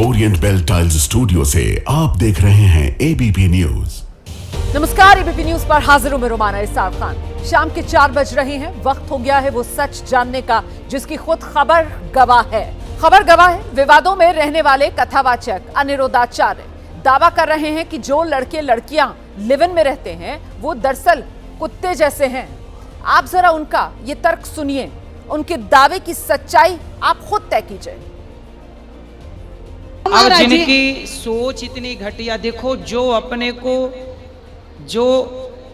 Orient bell tiles studio से आप देख रहे हैं एबीपी न्यूज। नमस्कार, एबीपी न्यूज पर हाजिर हूं मैं रोमाना इसाफ खान। शाम के 4 बज रहे हैं। वक्त हो गया है वो सच जानने का जिसकी खुद खबर गवाह है। खबर गवाह है विवादों में रहने वाले कथावाचक अनिरुद्धाचार्य दावा कर रहे हैं कि जो लड़के लड़कियां लिव इन में रहते हैं वो दरअसल कुत्ते जैसे हैं। आप जरा उनका ये तर्क सुनिए, उनके दावे की सच्चाई आप खुद तय कीजिए। अब जिनकी सोच इतनी घटिया, देखो जो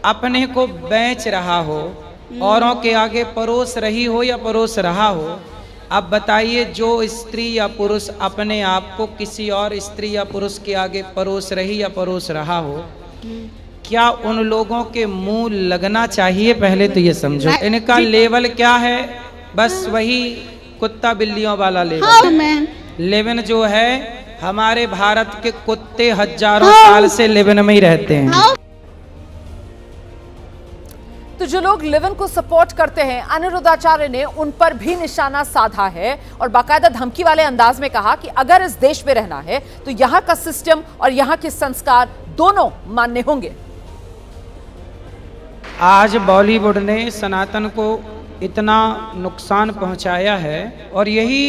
अपने को बेच रहा हो, औरों के आगे परोस रही हो या परोस रहा हो, अब बताइए जो स्त्री या पुरुष अपने आप को किसी और स्त्री या पुरुष के आगे परोस रही या परोस रहा हो, क्या उन लोगों के मुंह लगना चाहिए? पहले तो ये समझो इनका लेवल क्या है। बस वही कुत्ता बिल्लियों वाला लेवल। लेवन जो है, हमारे भारत के कुत्ते हजारों साल से लेवन में ही रहते हैं। तो जो लोग लिव इन को सपोर्ट करते हैं, अनिरुद्धाचार्य ने उन पर भी निशाना साधा है और बाकायदा धमकी वाले अंदाज में कहा कि अगर इस देश में रहना है तो यहां का सिस्टम और यहां के संस्कार दोनों मान्य होंगे। आज बॉलीवुड ने सनातन को इतना नुकसान पहुंचाया है और यही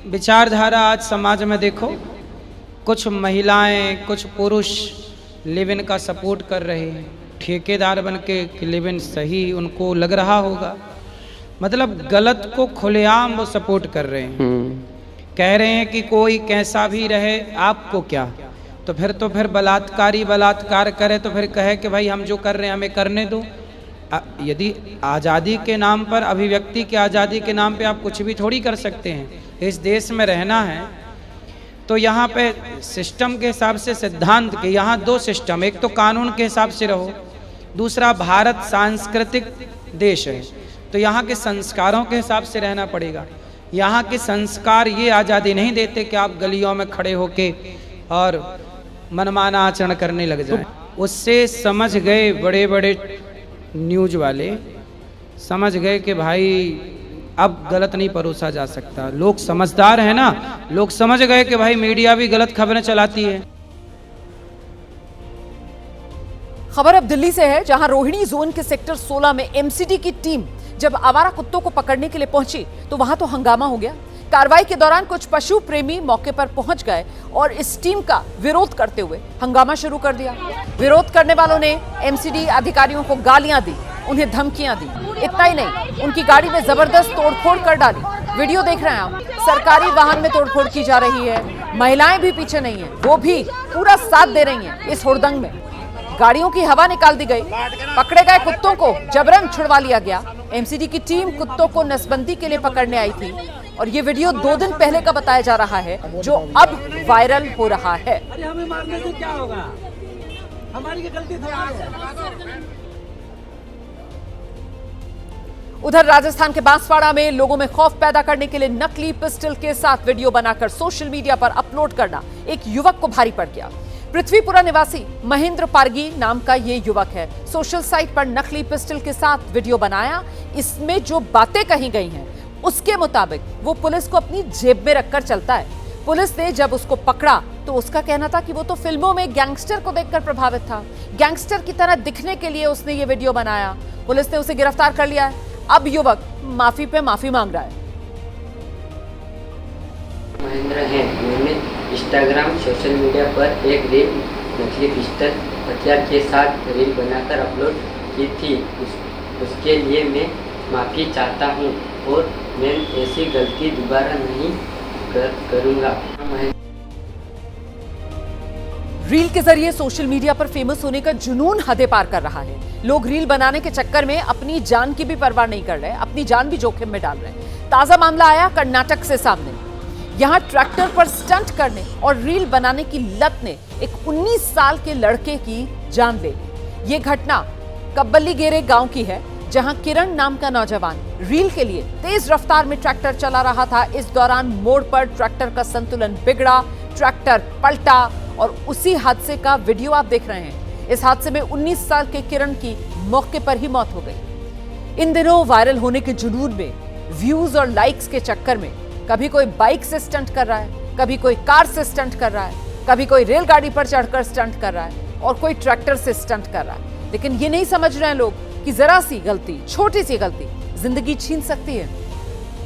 विचारधारा आज समाज में देखो, कुछ महिलाएं, कुछ पुरुष लिव इन का सपोर्ट कर रहे हैं। ठेकेदार बन के लिव इन सही उनको लग रहा होगा, मतलब गलत को खुलेआम वो सपोर्ट कर रहे हैं। कह रहे हैं कि कोई कैसा भी रहे आपको क्या, तो फिर बलात्कार करे तो फिर कहे कि भाई हम जो कर रहे हैं हमें करने दो। यदि आज़ादी के नाम पर, अभिव्यक्ति की आज़ादी के नाम पे आप कुछ भी थोड़ी कर सकते हैं। इस देश में रहना है तो यहाँ पे सिस्टम के हिसाब से, सिद्धांत के, यहाँ दो सिस्टम, एक तो कानून के हिसाब से रहो, दूसरा भारत सांस्कृतिक देश है तो यहाँ के संस्कारों के हिसाब से रहना पड़ेगा। यहाँ के संस्कार ये आज़ादी नहीं देते कि आप गलियों में खड़े होके और मनमाना आचरण करने लग जाएं। उससे समझ गए बड़े बड़े न्यूज वाले, समझ गए कि भाई अब गलत नहीं परोसा जा सकता। लोग समझदार हैं ना, लोग समझ गए कि भाई मीडिया भी गलत खबरें चलाती है। खबर अब दिल्ली से है, जहां रोहिणी जोन के सेक्टर 16 में एमसीडी की टीम जब आवारा कुत्तों को पकड़ने के लिए पहुंची तो वहां तो हंगामा हो गया। कार्रवाई के दौरान कुछ पशु प्रेमी मौके पर पहुंच गए और इस टीम का विरोध करते हुए हंगामा शुरू कर दिया। विरोध करने वालों ने एमसीडी अधिकारियों को गालियां दी, उन्हें धमकियां दी। इतना ही नहीं, उनकी गाड़ी में जबरदस्त तोड़फोड़ कर डाली। वीडियो देख रहे हैं आप, सरकारी वाहन में तोड़फोड़ की जा रही है। महिलाएं भी पीछे नहीं है, वो भी पूरा साथ दे रही हैं इस हुड़दंग में। गाड़ियों की हवा निकाल दी गई, पकड़े गए कुत्तों को जबरन छुड़वा लिया गया। एमसीडी की टीम कुत्तों को नसबंदी के लिए पकड़ने आई थी और ये वीडियो 2 दिन पहले का बताया जा रहा है, जो अब वायरल हो रहा है। अरे हमें मारने से क्या होगा, हमारी गलती थी। उधर राजस्थान के बांसवाड़ा में लोगों में खौफ पैदा करने के लिए नकली पिस्टल के साथ वीडियो बनाकर सोशल मीडिया पर अपलोड करना एक युवक को भारी पड़ गया। पृथ्वीपुरा निवासी महेंद्र पारगी नाम का ये युवक है। सोशल साइट पर नकली पिस्टल के साथ वीडियो बनाया। इसमें जो बातें कही गई हैं उसके मुताबिक वो पुलिस को अपनी जेब में रखकर चलता है। पुलिस ने जब उसको पकड़ा तो उसका कहना था कि वो तो फिल्मों में गैंगस्टर को देखकर प्रभावित था, गैंगस्टर की तरह दिखने के लिए उसने ये वीडियो बनाया। पुलिस ने उसे गिरफ्तार कर लिया है। अब युवक माफी पे माफी मांग रहा है। महेंद्र है, मैंने इंस्टाग्राम सोशल मीडिया पर एक रील नकली पिस्टल हथियार के साथ रील बनाकर अपलोड की थी। उसके लिए मैं माफ़ी चाहता हूँ और मैं ऐसी गलती दोबारा नहीं करूँगा। रील के जरिए सोशल मीडिया पर फेमस होने का जुनून हदें पार कर रहा है। लोग रील बनाने के चक्कर में अपनी जान की भी परवाह नहीं कर रहे, अपनी जान भी जोखिम में डाल रहे हैं। ताजा मामला आया कर्नाटक से सामने। यहां ट्रैक्टर पर स्टंट करने और रील बनाने की लत ने एक 19 साल के लड़के की जान ले ली। ये घटना कब्बलीगेरे गांव की है, जहां किरण नाम का नौजवान रील के लिए तेज रफ्तार में ट्रैक्टर चला रहा था। इस दौरान मोड़ पर ट्रैक्टर का संतुलन बिगड़ा, ट्रैक्टर पलटा और उसी हादसे का वीडियो आप देख रहे हैं। इस हादसे में 19 साल के किरण की मौके पर ही मौत हो गई। इन दिनों वायरल होने के जुनून में, व्यूज और लाइक्स के चक्कर में कभी कोई बाइक से स्टंट कर रहा है, कभी कोई कार से स्टंट कर रहा है, कभी कोई रेलगाड़ी पर चढ़कर स्टंट कर रहा है और कोई ट्रैक्टर से स्टंट कर रहा है। लेकिन ये नहीं समझ रहे हैं लोग कि जरा सी गलती, छोटी सी गलती जिंदगी छीन सकती है।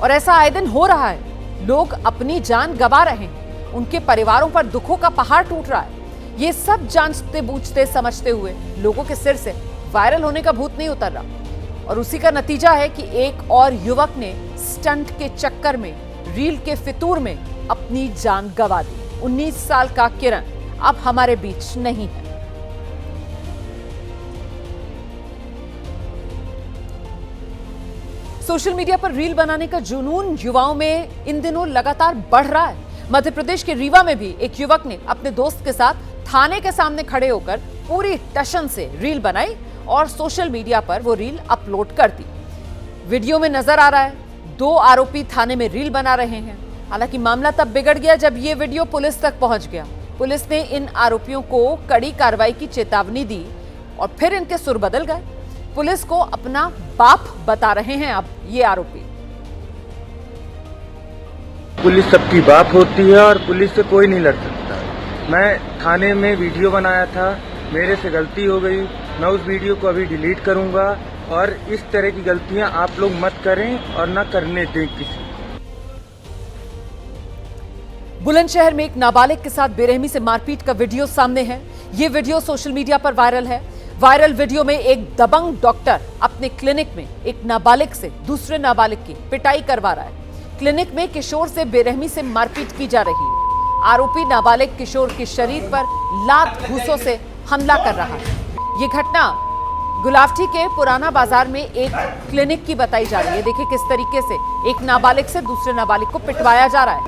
और ऐसा आए दिन हो रहा है। लोग अपनी जान गंवा रहे हैं, उनके परिवारों पर दुखों का पहाड़ टूट रहा है। ये सब जानते बूझते समझते हुए लोगों के सिर से वायरल होने का भूत नहीं उतर रहा। और उसी का नतीजा है कि एक और युवक ने स्टंट के चक्कर में, रील के फितूर में अपनी जान गंवा दी। 19 साल का किरण अब हमारे बीच नहीं है। सोशल मीडिया पर रील बनाने का जुनून युवाओं में इन दिनों लगातार बढ़ रहा है। मध्य प्रदेश के रीवा में भी एक युवक ने अपने दोस्त के साथ थाने के सामने खड़े होकर पूरी टशन से रील बनाई और सोशल मीडिया पर वो रील अपलोड कर दी। वीडियो में नजर आ रहा है 2 आरोपी थाने में रील बना रहे हैं। हालांकि मामला तब बिगड़ गया जब ये वीडियो पुलिस तक पहुंच गया। पुलिस ने इन आरोपियों को कड़ी कार्रवाई की चेतावनी दी और फिर इनके सुर बदल गए। पुलिस को अपना बाप बता रहे हैं अब ये आरोपी। पुलिस सबकी बाप होती है और पुलिस से कोई नहीं लड़ सकता। मैं थाने में वीडियो बनाया था, मेरे से गलती हो गई। मैं उस वीडियो को अभी डिलीट करूंगा और इस तरह की गलतियां आप लोग मत करें और न करने दें किसी। बुलंदशहर में एक नाबालिग के साथ बेरहमी से मारपीट का वीडियो सामने है। ये वीडियो सोशल मीडिया पर वायरल है। वायरल वीडियो में एक दबंग डॉक्टर अपने क्लिनिक में एक नाबालिग से दूसरे नाबालिग की पिटाई करवा रहा है। क्लिनिक में किशोर से बेरहमी से मारपीट की जा रही है। आरोपी नाबालिग किशोर के शरीर पर लात घूसों से हमला कर रहा है। ये घटना गुलावटी के पुराना बाजार में एक क्लिनिक की बताई जा रही है। देखिए किस तरीके से एक नाबालिग से दूसरे नाबालिग को पिटवाया जा रहा है।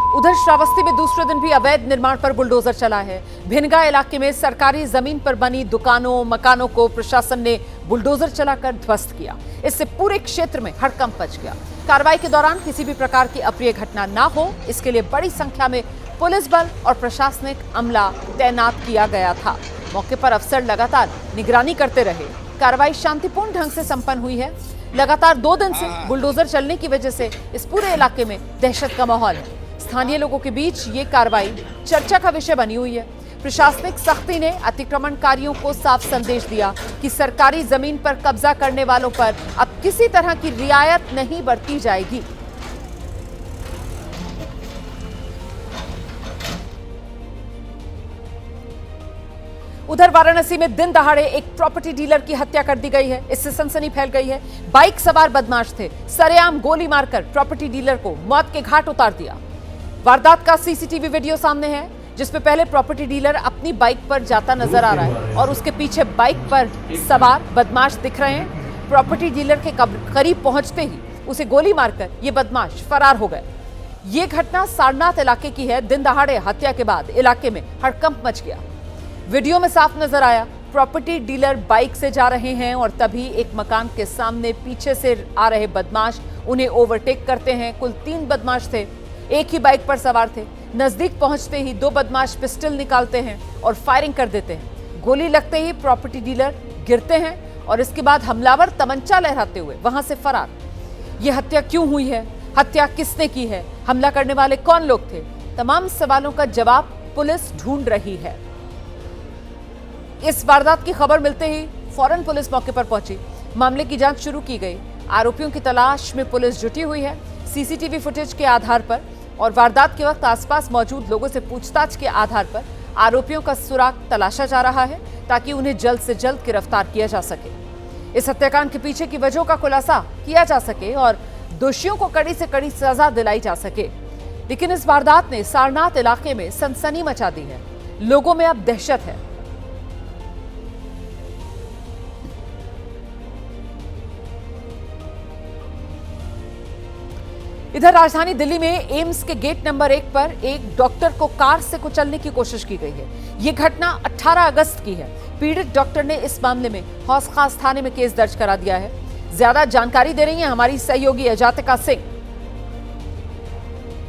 उधर श्रावस्ती में दूसरे दिन भी अवैध निर्माण पर बुलडोजर चला है। भिनगा इलाके में सरकारी जमीन पर बनी दुकानों, मकानों को प्रशासन ने बुलडोजर चलाकर ध्वस्त किया। इससे पूरे क्षेत्र में हड़कंप मच गया। कार्रवाई के दौरान किसी भी प्रकार की अप्रिय घटना ना हो, इसके लिए बड़ी संख्या में पुलिस बल और प्रशासनिक अमला तैनात किया गया था। मौके पर अफसर लगातार निगरानी करते रहे। कार्रवाई शांतिपूर्ण ढंग से संपन्न हुई है। लगातार 2 दिन से बुलडोजर चलने की वजह से इस पूरे इलाके में दहशत का माहौल है। स्थानीय लोगों के बीच ये कार्रवाई चर्चा का विषय बनी हुई है। प्रशासनिक सख्ती ने अतिक्रमणकारियों को साफ संदेश दिया कि सरकारी जमीन पर कब्जा करने वालों पर अब किसी तरह की रियायत नहीं बरती जाएगी। उधर वाराणसी में दिन दहाड़े एक प्रॉपर्टी डीलर की हत्या कर दी गई है। इससे सनसनी फैल गई है। बाइक सवार बदमाश थे, सरेआम गोली मारकर प्रॉपर्टी डीलर को मौत के घाट उतार दिया। वारदात का सीसीटीवी वीडियो सामने है, जिसमें पहले प्रॉपर्टी डीलर अपनी बाइक पर जाता नजर आ रहा है और उसके पीछे बाइक पर सवार बदमाश दिख रहे हैं। प्रॉपर्टी डीलर के करीब पहुंचते ही उसे गोली मारकर ये बदमाश फरार हो गए। ये घटना सारनाथ इलाके की है। दिन दहाड़े हत्या के बाद इलाके में हड़कंप मच गया। वीडियो में साफ नजर आया प्रॉपर्टी डीलर बाइक से जा रहे हैं और तभी एक मकान के सामने पीछे से आ रहे बदमाश उन्हें ओवरटेक करते हैं। कुल 3 बदमाश थे, एक ही बाइक पर सवार थे। नजदीक पहुंचते ही 2 बदमाश पिस्टल निकालते हैं और फायरिंग कर देते हैं। गोली लगते ही प्रॉपर्टी डीलर गिरते हैं और इसके बाद हमलावर तमंचा लहराते हुए वहां से फरार। यह हत्या क्यों हुई है? हत्या किसने की है? हमला करने वाले कौन लोग थे? तमाम सवालों का जवाब पुलिस ढूंढ रही है। इस वारदात की खबर मिलते ही फौरन पुलिस मौके पर पहुंची। मामले की जांच शुरू की गई। आरोपियों की तलाश में पुलिस जुटी हुई है। सीसीटीवी फुटेज के आधार पर और वारदात के वक्त आसपास मौजूद लोगों से पूछताछ के आधार पर आरोपियों का सुराग तलाशा जा रहा है ताकि उन्हें जल्द से जल्द गिरफ्तार किया जा सके। इस हत्याकांड के पीछे की वजहों का खुलासा किया जा सके और दोषियों को कड़ी से कड़ी सजा दिलाई जा सके। लेकिन इस वारदात ने सारनाथ इलाके में सनसनी मचा दी है। लोगों में अब दहशत है। इधर राजधानी दिल्ली में एम्स के गेट नंबर 1 पर एक डॉक्टर को कार से कुचलने की कोशिश की गई है। यह घटना 18 अगस्त की है। पीड़ित डॉक्टर ने इस मामले में हौस खास थाने में केस दर्ज करा दिया है। ज्यादा जानकारी दे रही हैं हमारी सहयोगी अजातिका सिंह।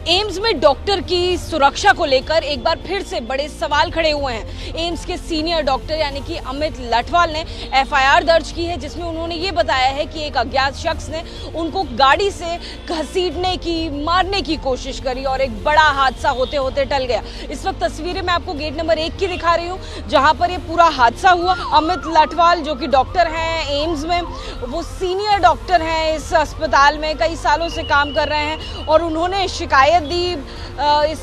एम्स में डॉक्टर की सुरक्षा को लेकर एक बार फिर से बड़े सवाल खड़े हुए हैं। एम्स के सीनियर डॉक्टर यानी कि अमित लठवाल ने एफआईआर दर्ज की है, जिसमें उन्होंने ये बताया है कि एक अज्ञात शख्स ने उनको गाड़ी से घसीटने की, मारने की कोशिश करी और एक बड़ा हादसा होते होते टल गया। इस वक्त तस्वीरें मैं आपको गेट नंबर 1 की दिखा रही हूँ, जहाँ पर ये पूरा हादसा हुआ। अमित लठवाल जो कि डॉक्टर हैं एम्स में, वो सीनियर डॉक्टर हैं इस अस्पताल में, कई सालों से काम कर रहे हैं और उन्होंने शिकायत दी इस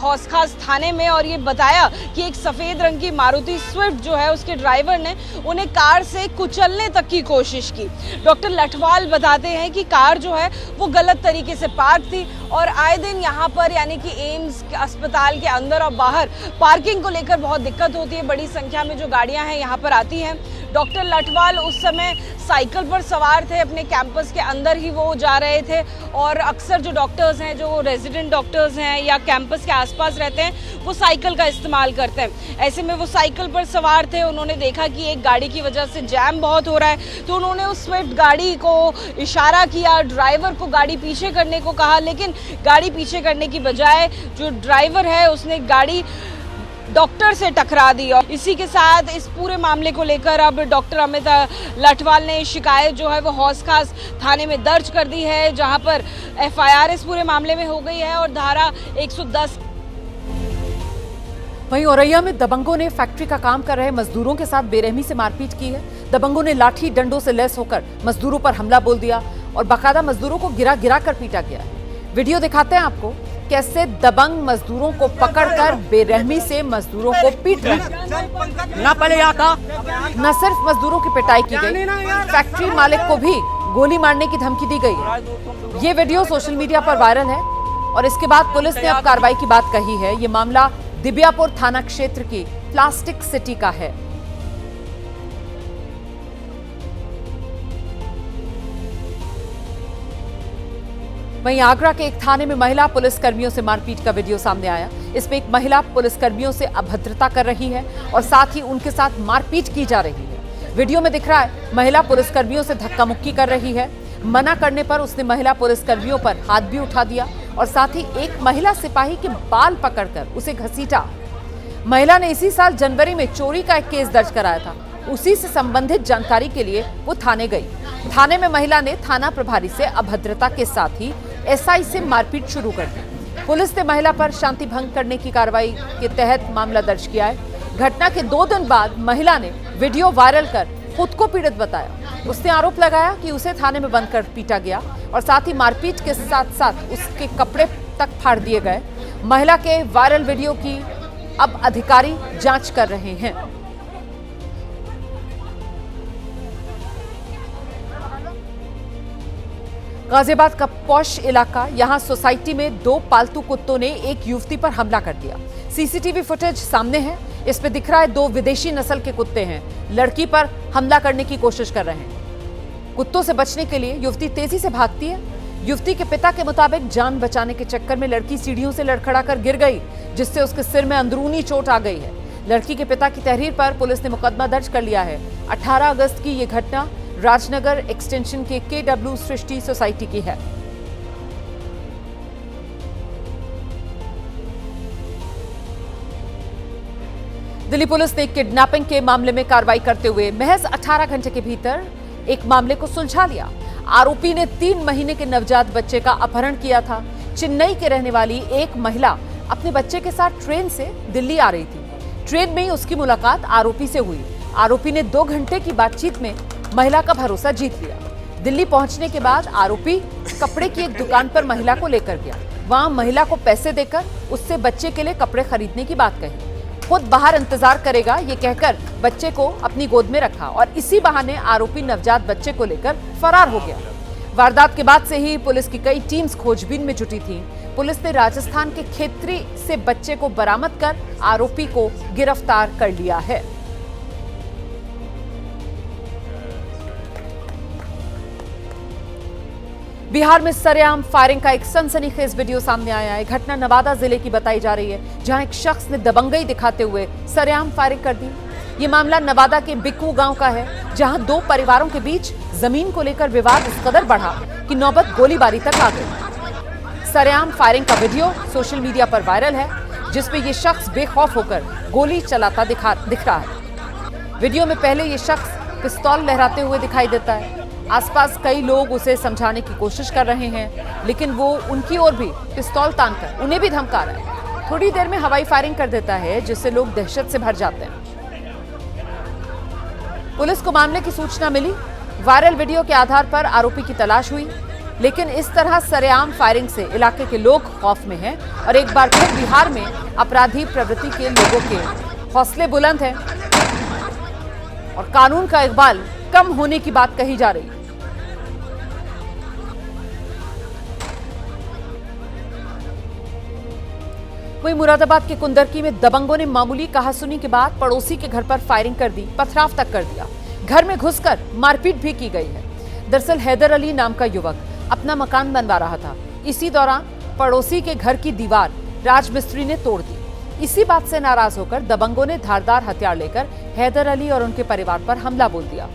हौसखास थाने में और ये बताया कि एक सफ़ेद रंग की मारुति स्विफ्ट जो है उसके ड्राइवर ने उन्हें कार से कुचलने तक की कोशिश की। डॉक्टर लठवाल बताते हैं कि कार जो है वो गलत तरीके से पार्क थी और आए दिन यहाँ पर यानी कि एम्स अस्पताल के अंदर और बाहर पार्किंग को लेकर बहुत दिक्कत होती है। बड़ी संख्या में जो गाड़ियाँ हैं यहाँ पर आती हैं। डॉक्टर लठवाल उस समय साइकिल पर सवार थे, अपने कैंपस के अंदर ही वो जा रहे थे और अक्सर जो डॉक्टर्स हैं, जो रेजिडेंट डॉक्टर्स हैं या कैंपस के आसपास रहते हैं, वो साइकिल का इस्तेमाल करते हैं। ऐसे में वो साइकिल पर सवार थे, उन्होंने देखा कि एक गाड़ी की वजह से जैम बहुत हो रहा है, तो उन्होंने उस स्विफ्ट गाड़ी को इशारा किया, ड्राइवर को गाड़ी पीछे करने को कहा, लेकिन गाड़ी पीछे करने की बजाय जो ड्राइवर है उसने गाड़ी डॉक्टर से टकरा दी। और इसी के साथ इस पूरे मामले को लेकर अब डॉक्टर अमित लठवाल ने शिकायत जो है वो हौसखास थाने में दर्ज कर दी है, जहां पर एफआईआर इस पूरे मामले में हो गई है और धारा 110। वहीं औरैया में दबंगों ने फैक्ट्री का काम कर रहे मजदूरों के साथ बेरहमी से मारपीट की है। दबंगों ने लाठी डंडों से लैस होकर मजदूरों पर हमला बोल दिया और बाकायदा मजदूरों को गिरा गिरा कर पीटा गया है। वीडियो दिखाते हैं आपको कैसे दबंग मजदूरों को पकड़कर बेरहमी से मजदूरों को पीट रहे हैं। न सिर्फ मजदूरों की पिटाई की गई, फैक्ट्री मालिक को भी गोली मारने की धमकी दी गई है। ये वीडियो सोशल मीडिया पर वायरल है और इसके बाद पुलिस ने अब कार्रवाई की बात कही है। ये मामला दिबियापुर थाना क्षेत्र की प्लास्टिक सिटी का है। वहीं आगरा के एक थाने में महिला पुलिसकर्मियों से मारपीट का वीडियो सामने आया। इसमें एक महिला पुलिसकर्मियों से अभद्रता कर रही है और साथ ही उनके साथ मारपीट की जा रही है। वीडियो में दिख रहा है महिला पुलिसकर्मियों से धक्का मुक्की कर रही है। मना करने पर उसने महिला पुलिसकर्मियों पर हाथ भी उठा दिया और साथ ही एक महिला सिपाही के बाल पकड़कर उसे घसीटा। महिला ने इसी साल जनवरी में चोरी का एक केस दर्ज कराया था। उसी से संबंधित जानकारी के लिए वो थाने गई। थाने में महिला ने थाना प्रभारी से अभद्रता के साथ ही एसआई से मारपीट शुरू कर दी। पुलिस ने महिला पर शांति भंग करने की कार्रवाई के तहत मामला दर्ज किया है। घटना के 2 दिन बाद महिला ने वीडियो वायरल कर खुद को पीड़ित बताया। उसने आरोप लगाया कि उसे थाने में बंद कर पीटा गया और साथ ही मारपीट के साथ साथ उसके कपड़े तक फाड़ दिए गए। महिला के वायरल वीडियो की अब अधिकारी जांच कर रहे हैं। गाजियाबाद का पॉश इलाका, यहां सोसाइटी में 2 पालतू कुत्तों ने एक युवती पर हमला कर दिया। सीसीटीवी फुटेज सामने है। इसमें दिख रहा है 2 विदेशी नस्ल के कुत्ते हैं, लड़की पर हमला करने की कोशिश कर रहे हैं। कुत्तों से बचने के लिए युवती तेजी से भागती है। युवती के पिता के मुताबिक जान बचाने के चक्कर में लड़की सीढ़ियों से लड़खड़ाकर गिर गई, जिससे उसके सिर में अंदरूनी चोट आ गई है। लड़की के पिता की तहरीर पर पुलिस ने मुकदमा दर्ज कर लिया है। 18 अगस्त की यह घटना राजनगर एक्सटेंशन के KW सृष्टि सोसाइटी की है। दिल्ली पुलिस ने किडनैपिंग के मामले में कार्रवाई करते हुए महज 18 घंटे के भीतर एक मामले को सुलझा लिया। आरोपी ने 3 महीने के नवजात बच्चे का अपहरण किया था। चेन्नई के रहने वाली एक महिला अपने बच्चे के साथ ट्रेन से दिल्ली आ रही थी। ट्रेन में ही उसकी मुलाकात आरोपी से हुई। आरोपी ने 2 घंटे की बातचीत में महिला का भरोसा जीत लिया। दिल्ली पहुंचने के बाद आरोपी कपड़े की एक दुकान पर महिला को लेकर गया। वहां महिला को पैसे देकर उससे बच्चे के लिए कपड़े खरीदने की बात कही। खुद बाहर इंतजार करेगा ये कहकर बच्चे को अपनी गोद में रखा और इसी बहाने आरोपी नवजात बच्चे को लेकर फरार हो गया। वारदात के बाद से ही पुलिस की कई टीम्स खोजबीन में जुटी थी। पुलिस ने राजस्थान के खेतरी से बच्चे को बरामद कर आरोपी को गिरफ्तार कर लिया है। बिहार में सरेआम फायरिंग का एक सनसनीखेज वीडियो सामने आया है। घटना नवादा जिले की बताई जा रही है, जहां एक शख्स ने दबंगई दिखाते हुए सरेआम फायरिंग कर दी। ये मामला नवादा के बिक्कू गांव का है, जहां 2 परिवारों के बीच जमीन को लेकर विवाद इस कदर बढ़ा कि नौबत गोलीबारी तक आ गई। सरेआम फायरिंग का वीडियो सोशल मीडिया पर वायरल है, जिसमें ये शख्स बेखौफ होकर गोली चलाता दिख रहा है। वीडियो में पहले ये शख्स पिस्तौल लहराते हुए दिखाई देता है। आसपास कई लोग उसे समझाने की कोशिश कर रहे हैं, लेकिन वो उनकी ओर भी पिस्तौल तानकर उन्हें भी धमका रहा है। थोड़ी देर में हवाई फायरिंग कर देता है, जिससे लोग दहशत से भर जाते हैं। पुलिस को मामले की सूचना मिली। वायरल वीडियो के आधार पर आरोपी की तलाश हुई, लेकिन इस तरह सरेआम फायरिंग से इलाके के लोग खौफ में हैं और एक बार फिर बिहार में अपराधी प्रवृत्ति के लोगों के हौसले बुलंद हैं और कानून का इकबाल कम होने की बात कही जा रही है। वहीं मुरादाबाद के कुंदरकी में दबंगों ने मामूली कहासुनी के बाद पड़ोसी के घर पर फायरिंग कर दी, पथराव तक कर दिया। घर में घुसकर मारपीट भी की गई है। दरअसल हैदर अली नाम का युवक अपना मकान बनवा रहा था। इसी दौरान पड़ोसी के घर की दीवार राजमिस्त्री ने तोड़ दी। इसी बात से नाराज होकर दबंगों ने धारदार हथियार लेकर हैदर अली और उनके परिवार पर हमला बोल दिया।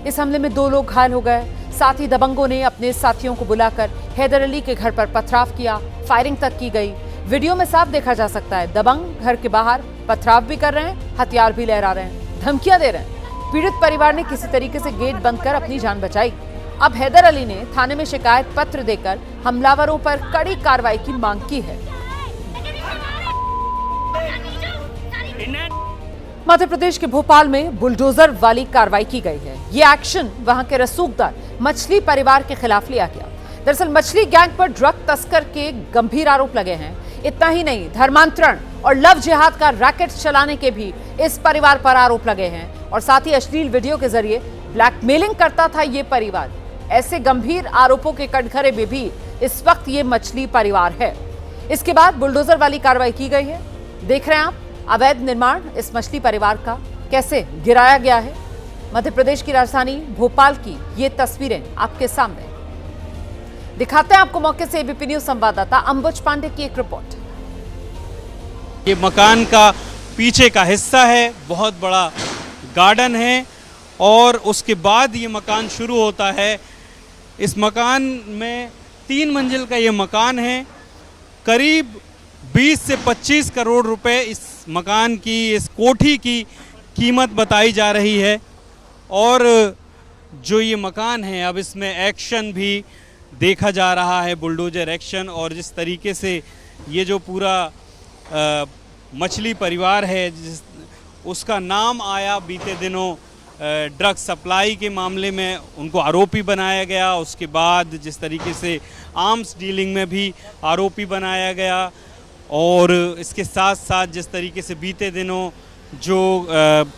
इस हमले में 2 लोग घायल हो गए। साथ ही दबंगों ने अपने साथियों को बुलाकर हैदर अली के घर पर पथराव किया, फायरिंग तक की गई। वीडियो में साफ देखा जा सकता है दबंग घर के बाहर पथराव भी कर रहे हैं, हथियार भी लहरा रहे हैं, धमकियां दे रहे हैं। पीड़ित परिवार ने किसी तरीके से गेट बंद कर अपनी जान बचाई। अब हैदर अली ने थाने में शिकायत पत्र देकर हमलावरों पर कड़ी कार्रवाई की मांग की है। मध्य प्रदेश के भोपाल में बुलडोजर वाली कार्रवाई की गई है। ये एक्शन वहां के रसूखदार मछली परिवार के खिलाफ लिया गया। दरअसल मछली गैंग पर ड्रग तस्कर के गंभीर आरोप लगे हैं। इतना ही नहीं, धर्मांतरण और लव जिहाद का रैकेट चलाने के भी इस परिवार पर आरोप लगे हैं और साथ ही अश्लील वीडियो के जरिए ब्लैकमेलिंग करता था ये परिवार। ऐसे गंभीर आरोपों के कटघरे में भी इस वक्त ये मछली परिवार है। इसके बाद बुलडोजर वाली कार्रवाई की गई है। देख रहे हैं आप अवैध निर्माण इस मछली परिवार का कैसे गिराया गया है। मध्य प्रदेश की राजधानी भोपाल की ये तस्वीरें आपके सामने दिखाते हैं आपको। मौके से एबीपी न्यूज संवाददाता अंबुज पांडे की एक रिपोर्ट। ये मकान का पीछे का हिस्सा है, बहुत बड़ा गार्डन है और उसके बाद ये मकान शुरू होता है। इस मकान में 3 मंजिल का ये मकान है। करीब 20 से 25 करोड़ रुपए इस मकान की, इस कोठी की कीमत बताई जा रही है। और जो ये मकान है अब इसमें एक्शन भी देखा जा रहा है, बुलडोजर एक्शन। और जिस तरीके से ये जो पूरा मछली परिवार है, उसका नाम आया बीते दिनों ड्रग सप्लाई के मामले में, उनको आरोपी बनाया गया। उसके बाद जिस तरीके से आर्म्स डीलिंग में भी आरोपी बनाया गया और इसके साथ साथ जिस तरीके से बीते दिनों जो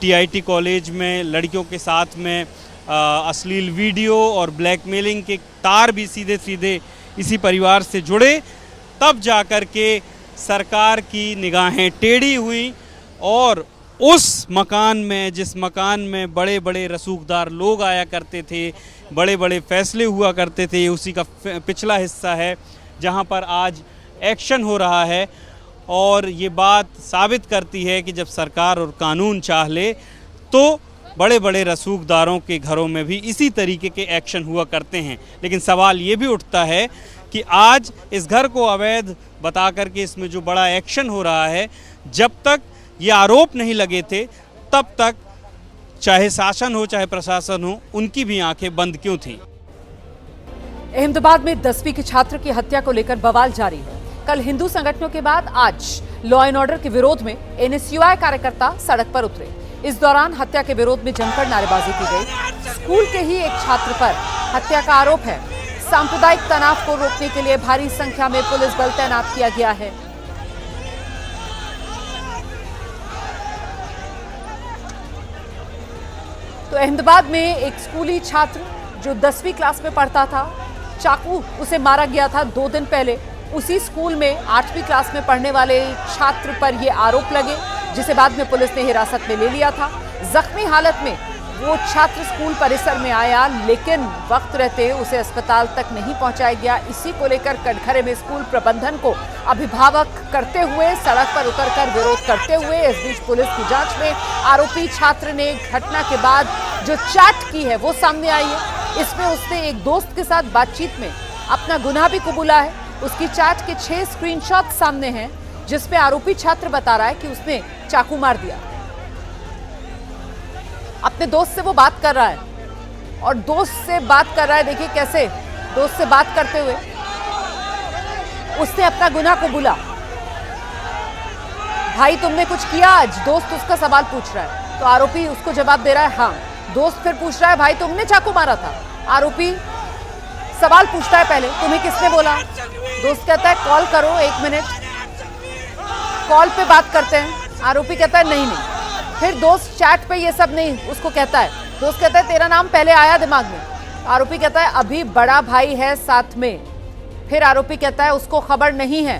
टीआईटी कॉलेज में लड़कियों के साथ में अश्लील वीडियो और ब्लैकमेलिंग के तार भी सीधे सीधे इसी परिवार से जुड़े, तब जाकर के सरकार की निगाहें टेढ़ी हुई और उस मकान में, जिस मकान में बड़े बड़े रसूखदार लोग आया करते थे, बड़े बड़े फैसले हुआ करते थे, उसी का पिछला हिस्सा है जहां पर आज एक्शन हो रहा है। और ये बात साबित करती है कि जब सरकार और कानून चाह ले तो बड़े बड़े रसूखदारों के घरों में भी इसी तरीके के एक्शन हुआ करते हैं। लेकिन सवाल ये भी उठता है कि आज इस घर को अवैध बता करके इसमें जो बड़ा एक्शन हो रहा है, जब तक ये आरोप नहीं लगे थे तब तक चाहे शासन हो चाहे प्रशासन हो, उनकी भी आंखें बंद क्यों थी। अहमदाबाद में 10वीं के छात्र की हत्या को लेकर बवाल जारी है। कल हिंदू संगठनों के बाद आज लॉ एंड ऑर्डर के विरोध में एनएसयूआई कार्यकर्ता सड़क पर उतरे। इस दौरान हत्या के विरोध में जमकर नारेबाजी की गई। स्कूल के ही एक छात्र पर हत्या का आरोप है। सांप्रदायिक तनाव को रोकने के लिए भारी संख्या में पुलिस बल तैनात किया गया है। तो अहमदाबाद में एक स्कूली छात्र जो 10वीं क्लास में पढ़ता था, चाकू उसे मारा गया था 2 दिन पहले। उसी स्कूल में 8वीं क्लास में पढ़ने वाले छात्र पर ये आरोप लगे, जिसे बाद में पुलिस ने हिरासत में ले लिया था। जख्मी हालत में वो छात्र स्कूल परिसर में आया, लेकिन वक्त रहते उसे अस्पताल तक नहीं पहुंचाया गया। इसी को लेकर कटघरे में स्कूल प्रबंधन को अभिभावक करते हुए सड़क पर उतरकर विरोध करते हुए इस बीच पुलिस की जांच में आरोपी छात्र ने घटना के बाद जो चैट की है वो सामने आई है। इसमें उसने एक दोस्त के साथ बातचीत में अपना गुनाह भी कबूला है। उसकी चैट के 6 स्क्रीनशॉट सामने हैं जिसमें आरोपी छात्र बता रहा है कि उसने चाकू मार दिया। अपने दोस्त से वो बात कर रहा है और दोस्त से बात कर रहा है, देखिए कैसे दोस्त से बात करते हुए उसने अपना गुनाह कबूला। भाई तुमने कुछ किया आज? दोस्त उसका सवाल पूछ रहा है तो आरोपी उसको जवाब दे रहा है हाँ। दोस्त फिर पूछ रहा है भाई तुमने चाकू मारा था? आरोपी सवाल पूछता है पहले तुम्हें किसने बोला? दोस्त कहता है कॉल करो 1 मिनट, कॉल पे बात करते हैं। आरोपी कहता है नहीं नहीं। फिर दोस्त चैट पे ये सब नहीं उसको कहता है। दोस्त कहता है तेरा नाम पहले आया दिमाग में? आरोपी कहता है अभी बड़ा भाई है साथ में। फिर आरोपी कहता है उसको खबर नहीं है।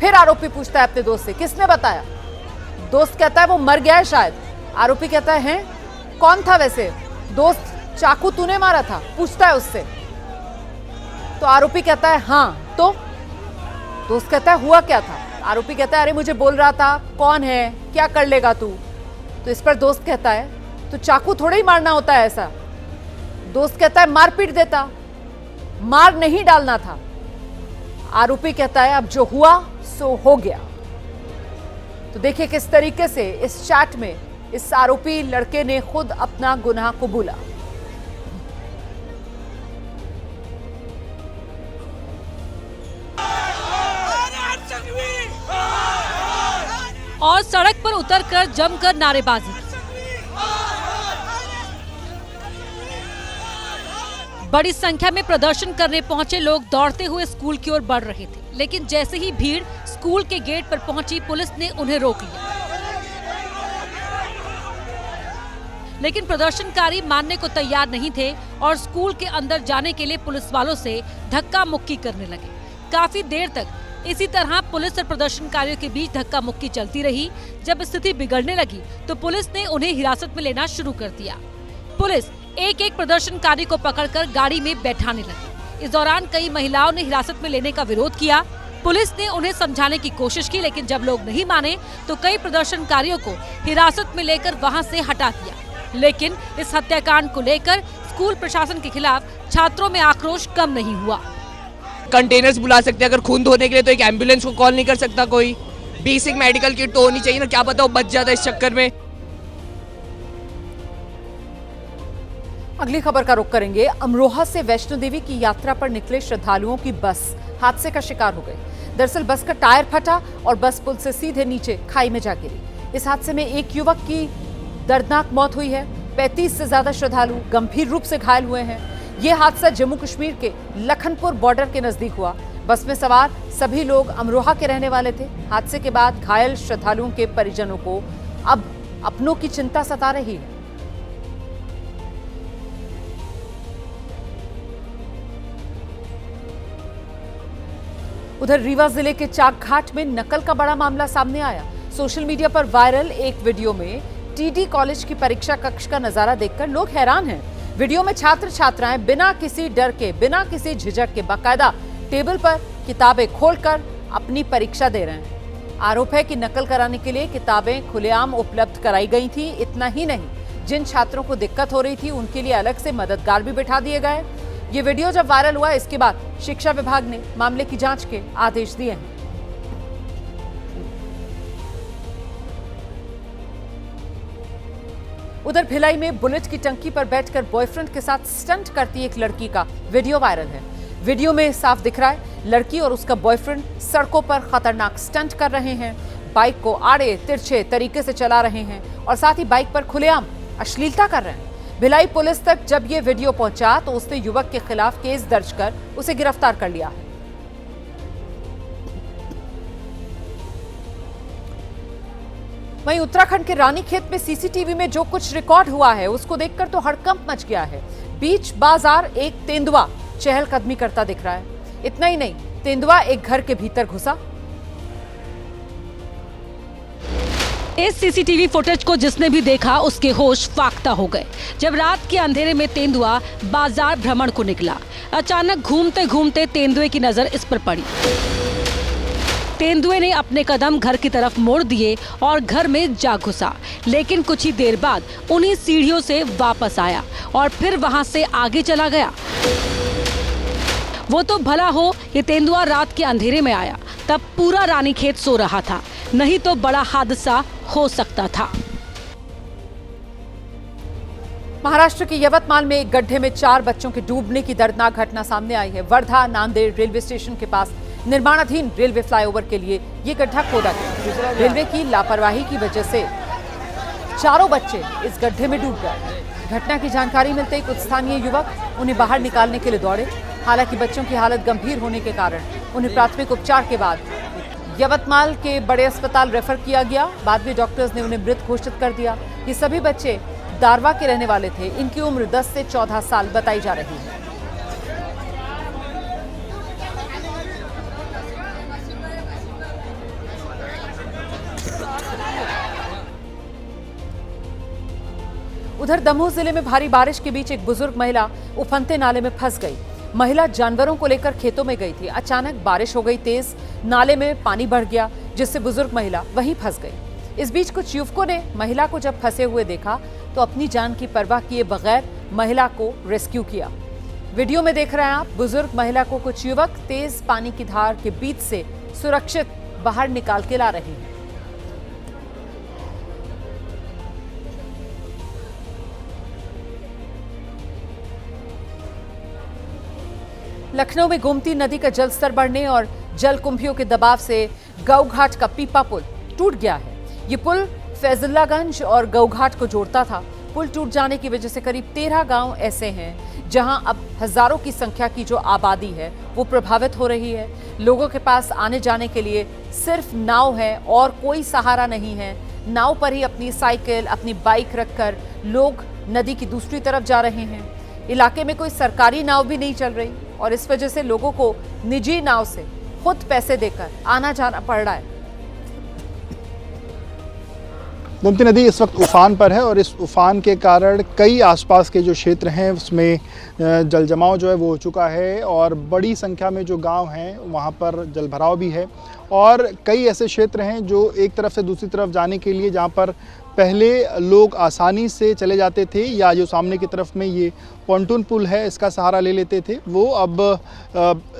फिर आरोपी पूछता है अपने दोस्त से किसने बताया? दोस्त कहता है वो मर गया है शायद। आरोपी कहता है हैं? कौन था वैसे? दोस्त चाकू तूने मारा था? पूछता है उससे। तो आरोपी कहता है हाँ। तो दोस्त कहता है हुआ क्या था? आरोपी कहता है अरे मुझे बोल रहा था कौन है क्या कर लेगा तू। तो इस पर दोस्त कहता है तो चाकू थोड़ा ही मारना होता है ऐसा। दोस्त कहता है मार पीट देता, मार नहीं डालना था। आरोपी कहता है अब जो हुआ सो हो गया। तो देखिए किस तरीके से इस चैट में इस आरोपी लड़के ने खुद अपना गुनाह कबूला। और सड़क पर उतरकर जमकर नारेबाजी। बड़ी संख्या में प्रदर्शन करने पहुंचे लोग दौड़ते हुए स्कूल की ओर बढ़ रहे थे, लेकिन जैसे ही भीड़ स्कूल के गेट पर पहुंची पुलिस ने उन्हें रोक लिया। लेकिन प्रदर्शनकारी मानने को तैयार नहीं थे और स्कूल के अंदर जाने के लिए पुलिस वालों से धक्का मुक्की करने लगे। काफी देर तक इसी तरह पुलिस और प्रदर्शनकारियों के बीच धक्का मुक्की चलती रही। जब स्थिति बिगड़ने लगी तो पुलिस ने उन्हें हिरासत में लेना शुरू कर दिया। पुलिस एक एक प्रदर्शनकारी को पकड़कर गाड़ी में बैठाने लगी। इस दौरान कई महिलाओं ने हिरासत में लेने का विरोध किया। पुलिस ने उन्हें समझाने की कोशिश की, लेकिन जब लोग नहीं माने तो कई प्रदर्शनकारियों को हिरासत में लेकर वहां से हटा दिया। लेकिन इस हत्याकांड को लेकर स्कूल प्रशासन के खिलाफ छात्रों में आक्रोश कम नहीं हुआ। कंटेनर्स बुला सकते हैं, अगर खून धोने के लिए तो एक एम्बुलेंस को कॉल नहीं कर सकता कोई? बेसिक मेडिकल किट तो होनी चाहिए ना, क्या पता वो बच जाता है इस चक्कर में। अगली खबर का रुख करेंगे। अमरोहा से वैष्णो देवी की यात्रा पर निकले श्रद्धालुओं की बस हादसे का शिकार हो गई। दरअसल बस का टायर फटा और बस पुल से सीधे नीचे खाई में जा गिरी। इस हादसे में एक युवक की दर्दनाक मौत हुई है। 35 से ज्यादा श्रद्धालु गंभीर रूप से घायल हुए हैं। यह हादसा जम्मू कश्मीर के लखनपुर बॉर्डर के नजदीक हुआ। बस में सवार सभी लोग अमरोहा के रहने वाले थे। हादसे के बाद घायल श्रद्धालुओं के परिजनों को अब अपनों की चिंता सता रही है। उधर रीवा जिले के चाक घाट में नकल का बड़ा मामला सामने आया। सोशल मीडिया पर वायरल एक वीडियो में टीडी कॉलेज की परीक्षा कक्ष का नजारा देखकर लोग हैरान हैं। वीडियो में छात्र छात्राएं बिना किसी डर के, बिना किसी झिझक के बाकायदा टेबल पर किताबें खोलकर अपनी परीक्षा दे रहे हैं। आरोप है कि नकल कराने के लिए किताबें खुलेआम उपलब्ध कराई गई थी। इतना ही नहीं, जिन छात्रों को दिक्कत हो रही थी उनके लिए अलग से मददगार भी बिठा दिए गए। ये वीडियो जब वायरल हुआ इसके बाद शिक्षा विभाग ने मामले की जांच के आदेश दिए हैं। उधर भिलाई में बुलेट की टंकी पर बैठकर बॉयफ्रेंड के साथ स्टंट करती एक लड़की का वीडियो वायरल है। वीडियो में साफ दिख रहा है लड़की और उसका बॉयफ्रेंड सड़कों पर खतरनाक स्टंट कर रहे हैं। बाइक को आड़े तिरछे तरीके से चला रहे हैं और साथ ही बाइक पर खुलेआम अश्लीलता कर रहे हैं। भिलाई पुलिस तक जब ये वीडियो पहुंचा तो उसने युवक के खिलाफ केस दर्ज कर उसे गिरफ्तार कर लिया है। वहीं उत्तराखंड के रानीखेत में सीसीटीवी में जो कुछ रिकॉर्ड हुआ है उसको देखकर तो हड़कंप मच गया है। बीच बाजार एक तेंदुआ चहलकदमी करता दिख रहा है। इतना ही नहीं, तेंदुआ एक घर के भीतर घुसा। इस सीसीटीवी फुटेज को जिसने भी देखा उसके होश फाख्ता हो गए। जब रात के अंधेरे में तेंदुआ बाजार भ्रमण को निकला, अचानक घूमते घूमते तेंदुए की नजर इस पर पड़ी। तेंदुए ने अपने कदम घर की तरफ मोड़ दिए और घर में जा घुसा, लेकिन कुछ ही देर बाद उन्हीं सीढ़ियों से वापस आया और फिर वहां से आगे चला गया। वो तो भला हो ये तेंदुआ रात के अंधेरे में आया, तब पूरा रानीखेत सो रहा था, नहीं तो बड़ा हादसा हो सकता था। महाराष्ट्र के यवतमाल में एक गड्ढे में 4 बच्चों के डूबने की दर्दनाक घटना सामने आई है। वर्धा नांदेड़ रेलवे स्टेशन के पास निर्माणाधीन रेलवे फ्लाईओवर के लिए ये गड्ढा खोदा गया। रेलवे की लापरवाही की वजह से चारों बच्चे इस गड्ढे में डूब गए। घटना की जानकारी मिलते ही कुछ स्थानीय युवक उन्हें बाहर निकालने के लिए दौड़े। हालांकि बच्चों की हालत गंभीर होने के कारण उन्हें प्राथमिक उपचार के बाद यवतमाल के बड़े अस्पताल रेफर किया गया। बाद में डॉक्टर्स ने उन्हें मृत घोषित कर दिया। ये सभी बच्चे दारवा के रहने वाले थे। इनकी उम्र 10 से 14 साल बताई जा रही है। उधर दमोह जिले में भारी बारिश के बीच एक बुजुर्ग महिला उफनते नाले में फंस गई। महिला जानवरों को लेकर खेतों में गई थी। अचानक बारिश हो गई तेज, नाले में पानी बढ़ गया, जिससे बुजुर्ग महिला वहीं फंस गई। इस बीच कुछ युवकों ने महिला को जब फंसे हुए देखा तो अपनी जान की परवाह किए बगैर महिला को रेस्क्यू किया। वीडियो में देख रहे हैं आप, बुजुर्ग महिला को कुछ युवक तेज पानी की धार के बीच से सुरक्षित बाहर निकाल के ला रहे हैं। लखनऊ में गोमती नदी का जलस्तर बढ़ने और जलकुंभियों के दबाव से गौघाट का पीपा पुल टूट गया है। ये पुल फैजुल्लागंज और गौघाट को जोड़ता था। पुल टूट जाने की वजह से करीब 13 गांव ऐसे हैं जहां अब हजारों की संख्या की जो आबादी है वो प्रभावित हो रही है। लोगों के पास आने जाने के लिए सिर्फ नाव है और कोई सहारा नहीं है। नाव पर ही अपनी साइकिल, अपनी बाइक रखकर लोग नदी की दूसरी तरफ जा रहे हैं। इलाके में कोई सरकारी नाव भी नहीं चल रही और इस वजह से लोगों को निजी नाव से खुद पैसे देकर आना जाना पड़ रहा है। गोमती नदी इस वक्त उफान पर है और इस उफान के कारण कई आसपास के जो क्षेत्र हैं उसमें जल जमाव जो है वो हो चुका है और बड़ी संख्या में जो गांव हैं वहां पर जल भराव भी है। और कई ऐसे क्षेत्र हैं जो एक तरफ से दूसरी तरफ जाने के लिए जहां पर पहले लोग आसानी से चले जाते थे या जो सामने की तरफ में ये पॉन्टून पुल है इसका सहारा ले लेते थे, वो अब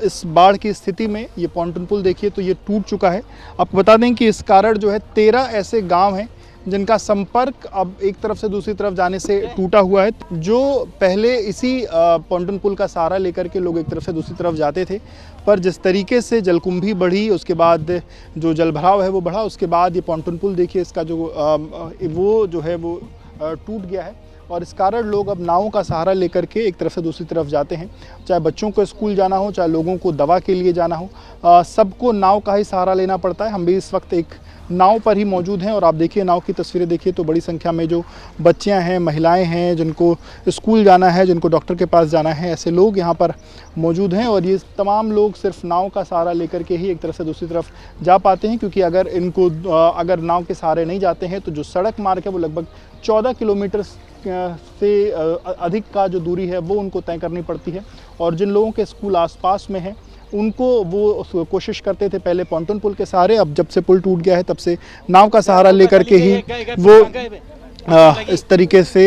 इस बाढ़ की स्थिति में ये पॉन्टून पुल देखिए तो ये टूट चुका है। आपको बता दें कि इस कारण जो है 13 ऐसे गांव हैं जिनका संपर्क अब एक तरफ से दूसरी तरफ जाने से टूटा हुआ है। जो पहले इसी पॉन्टून पुल का सहारा लेकर के लोग एक तरफ से दूसरी तरफ जाते थे, पर जिस तरीके से जलकुंभी बढ़ी उसके बाद जो जल भराव है वो बढ़ा, उसके बाद ये पॉन्टून पुल देखिए इसका जो वो जो है वो टूट गया है और इस कारण लोग अब नावों का सहारा लेकर के एक तरफ से दूसरी तरफ जाते हैं। चाहे बच्चों को स्कूल जाना हो, चाहे लोगों को दवा के लिए जाना हो, सबको नाव का ही सहारा लेना पड़ता है। हम भी इस वक्त एक नाव पर ही मौजूद हैं और आप देखिए नाव की तस्वीरें देखिए तो बड़ी संख्या में जो बच्चियां हैं, महिलाएं हैं, जिनको स्कूल जाना है, जिनको डॉक्टर के पास जाना है, ऐसे लोग यहां पर मौजूद हैं और ये तमाम लोग सिर्फ नाव का सहारा लेकर के ही एक तरफ से दूसरी तरफ जा पाते हैं, क्योंकि अगर नाव के सहारे नहीं जाते हैं तो जो सड़क मार्ग है वो लगभग 14 किलोमीटर से अधिक का जो दूरी है वो उनको तय करनी पड़ती है। और जिन लोगों के स्कूल आसपास में है उनको वो कोशिश करते थे पहले पॉन्टून पुल के सहारे, अब जब से पुल टूट गया है तब से नाव का सहारा लेकर के ही वो इस तरीके से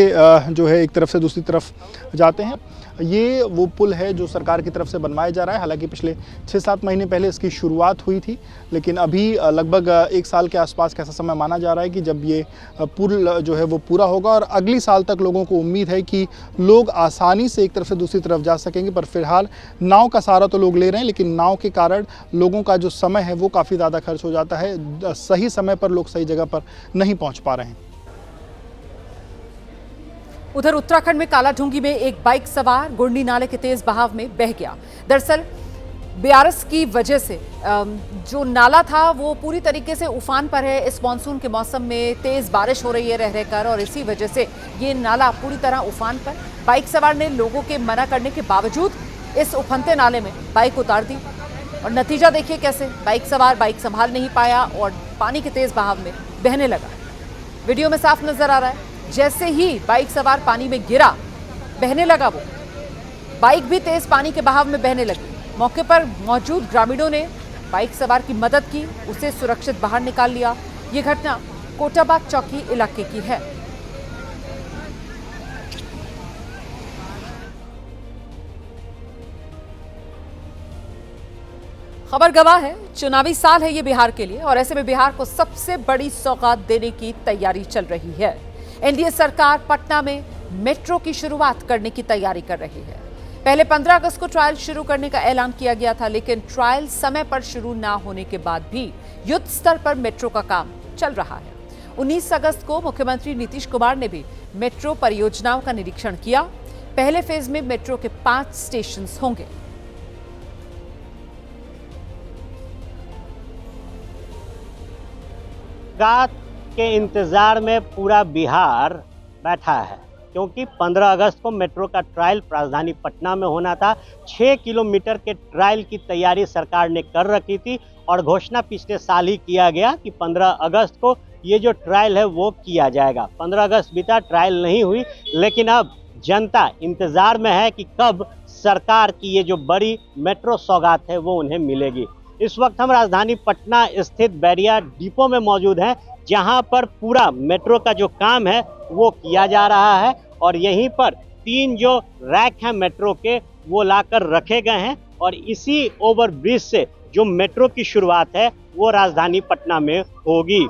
जो है एक तरफ से दूसरी तरफ जाते हैं। ये वो पुल है जो सरकार की तरफ से बनवाया जा रहा है। हालांकि पिछले 6-7 महीने पहले इसकी शुरुआत हुई थी, लेकिन अभी लगभग 1 साल के आसपास का ऐसा समय माना जा रहा है कि जब ये पुल जो है वो पूरा होगा और अगली साल तक लोगों को उम्मीद है कि लोग आसानी से एक तरफ से दूसरी तरफ जा सकेंगे। पर फिलहाल नाव का सहारा तो लोग ले रहे हैं, लेकिन नाव के कारण लोगों का जो समय है वो काफ़ी ज़्यादा खर्च हो जाता है। सही समय पर लोग सही जगह पर नहीं पहुँच पा रहे हैं। उधर उत्तराखंड में कालाढूंगी में एक बाइक सवार गुंडी नाले के तेज बहाव में बह गया। दरअसल बारिश की वजह से जो नाला था वो पूरी तरीके से उफान पर है। इस मानसून के मौसम में तेज बारिश हो रही है रह रहकर और इसी वजह से ये नाला पूरी तरह उफान पर। बाइक सवार ने लोगों के मना करने के बावजूद इस उफनते नाले में बाइक उतार दी और नतीजा देखिए कैसे बाइक सवार बाइक संभाल नहीं पाया और पानी के तेज बहाव में बहने लगा। वीडियो में साफ नजर आ रहा है, जैसे ही बाइक सवार पानी में गिरा बहने लगा वो बाइक भी तेज पानी के बहाव में बहने लगी। मौके पर मौजूद ग्रामीणों ने बाइक सवार की मदद की, उसे सुरक्षित बाहर निकाल लिया। ये घटना कोटाबाग चौकी इलाके की है। खबर गवाह है, चुनावी साल है ये बिहार के लिए और ऐसे में बिहार को सबसे बड़ी सौगात देने की तैयारी चल रही है। एनडीए सरकार पटना में मेट्रो की शुरुआत करने की तैयारी कर रही है। पहले 15 अगस्त को ट्रायल शुरू करने का ऐलान किया गया था, लेकिन ट्रायल समय पर शुरू ना होने के बाद भी युद्ध स्तर पर मेट्रो का काम चल रहा है। 19 अगस्त को मुख्यमंत्री नीतीश कुमार ने भी मेट्रो परियोजनाओं का निरीक्षण किया। पहले फेज में मेट्रो के 5 स्टेशन होंगे। सौगात के इंतजार में पूरा बिहार बैठा है, क्योंकि 15 अगस्त को मेट्रो का ट्रायल राजधानी पटना में होना था। 6 किलोमीटर के ट्रायल की तैयारी सरकार ने कर रखी थी और घोषणा पिछले साल ही किया गया कि 15 अगस्त को ये जो ट्रायल है वो किया जाएगा। 15 अगस्त बीता, ट्रायल नहीं हुई, लेकिन अब जनता इंतजार में है कि कब सरकार की ये जो बड़ी मेट्रो सौगात है वो उन्हें मिलेगी। इस वक्त हम राजधानी पटना स्थित बैरिया डिपो में मौजूद हैं, जहां पर पूरा मेट्रो का जो काम है वो किया जा रहा है और यहीं पर 3 जो रैक हैं मेट्रो के वो लाकर रखे गए हैं और इसी ओवरब्रिज से जो मेट्रो की शुरुआत है वो राजधानी पटना में होगी।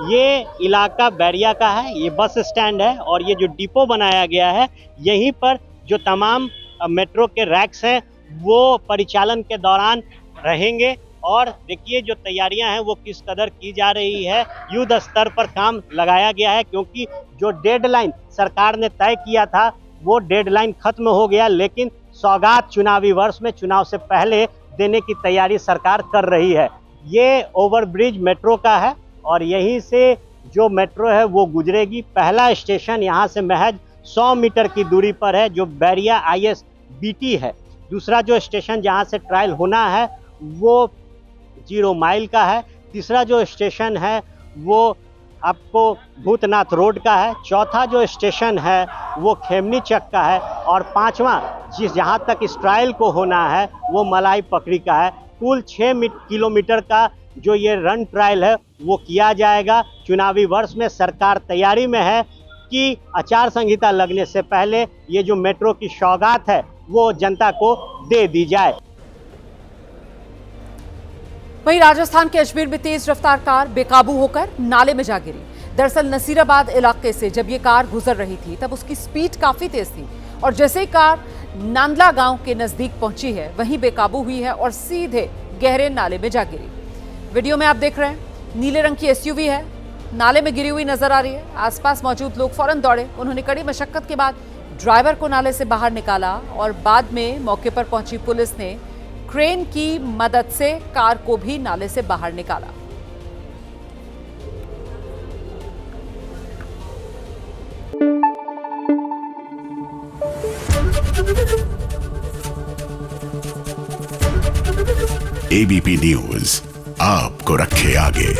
ये इलाका बैरिया का है, ये बस स्टैंड है और ये जो डिपो बनाया गया है यहीं पर जो तमाम मेट्रो के रैक्स हैं वो परिचालन के दौरान रहेंगे। और देखिए जो तैयारियां हैं वो किस कदर की जा रही है। युद्ध स्तर पर काम लगाया गया है, क्योंकि जो डेडलाइन सरकार ने तय किया था वो डेडलाइन खत्म हो गया, लेकिन सौगात चुनावी वर्ष में चुनाव से पहले देने की तैयारी सरकार कर रही है। ये ओवरब्रिज मेट्रो का है और यहीं से जो मेट्रो है वो गुजरेगी। पहला स्टेशन यहाँ से महज 100 मीटर की दूरी पर है, जो बैरिया ISBT है। दूसरा जो स्टेशन जहाँ से ट्रायल होना है वो 0 माइल का है। तीसरा जो स्टेशन है वो आपको भूतनाथ रोड का है। चौथा जो स्टेशन है वो खेमनी चक का है और 5वां जहाँ तक इस ट्रायल को होना है वो मलाई पकड़ी का है। कुल 6 किलोमीटर का जो ये रन ट्रायल है वो किया जाएगा। चुनावी वर्ष में सरकार तैयारी में है कि आचार संहिता लगने से पहले ये जो मेट्रो की सौगात है वो जनता को दे दी जाए। वहीं राजस्थान के अजमेर में तेज रफ्तार कार बेकाबू होकर नाले में जा गिरी। दरअसल नसीराबाद इलाके से जब ये कार गुजर रही थी तब उसकी स्पीड काफी तेज थी और जैसे ही कार नांदला गांव के नजदीक पहुंची है वहीं बेकाबू हुई है और सीधे गहरे नाले में जा गिरी। वीडियो में आप देख रहे हैं नीले रंग की SUV है, नाले में गिरी हुई नजर आ रही है। आसपास मौजूद लोग फौरन दौड़े। उन्होंने कड़ी मशक्कत के बाद ड्राइवर को नाले से बाहर निकाला और बाद में मौके पर पहुंची पुलिस ने क्रेन की मदद से कार को भी नाले से बाहर निकाला। ABP न्यूज आपको रखे आगे।